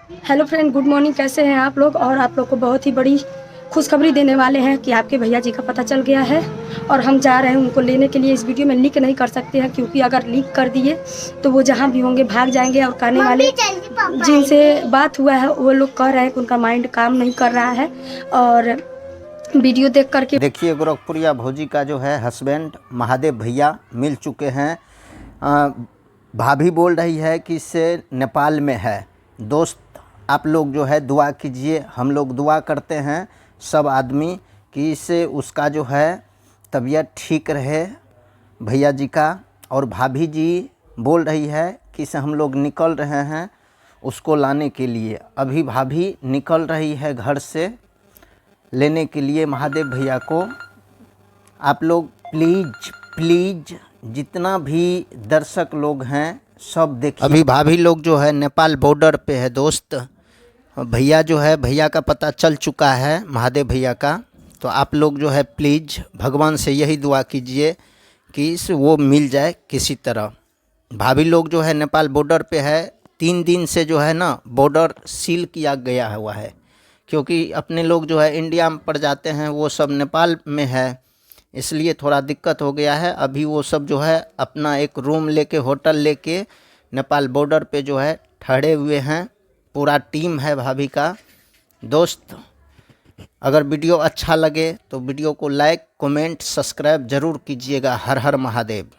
Hello friend, good morning. कैसे हैं आप लोग? और आप लोग को बहुत ही बड़ी खुशखबरी देने वाले हैं कि आपके भैया जी का पता चल गया है और हम जा रहे हैं उनको लेने के लिए। इस वीडियो में लीक नहीं कर सकते हैं क्योंकि अगर लीक कर दिए तो वो जहाँ भी होंगे भाग जाएंगे। और कहने वाले जिनसे बात हुआ है वो लोग कह रहे हैं कि उनका माइंड काम नहीं कर रहा है। और वीडियो देख करके देखिए, गोरखपुरिया भौजी का जो है हस्बैंड महादेव भैया मिल चुके हैं। भाभी बोल रही है कि इससे नेपाल में है। दोस्त, आप लोग जो है दुआ कीजिए, हम लोग दुआ करते हैं सब आदमी कि इससे उसका जो है तबीयत ठीक रहे भैया जी का। और भाभी जी बोल रही है कि इससे हम लोग निकल रहे हैं उसको लाने के लिए। अभी भाभी निकल रही है घर से लेने के लिए महादेव भैया को। आप लोग प्लीज़ जितना भी दर्शक लोग हैं सब देखिए। अभी भाभी लोग जो है नेपाल बॉर्डर पे है दोस्त। भैया जो है, भैया का पता चल चुका है महादेव भैया का। तो आप लोग जो है प्लीज़ भगवान से यही दुआ कीजिए कि वो मिल जाए किसी तरह। भाभी लोग जो है नेपाल बॉर्डर पे है। 3 दिन से जो है ना बॉर्डर सील किया गया हुआ है क्योंकि अपने लोग जो है इंडिया में पड़ जाते हैं, वो सब नेपाल में है, इसलिए थोड़ा दिक्कत हो गया है। अभी वो सब जो है अपना एक रूम लेके, होटल लेके नेपाल बॉर्डर पे जो है ठहरे हुए हैं। पूरा टीम है भाभी का। दोस्त, अगर वीडियो अच्छा लगे तो वीडियो को लाइक, कमेंट, सब्सक्राइब ज़रूर कीजिएगा। हर हर महादेव।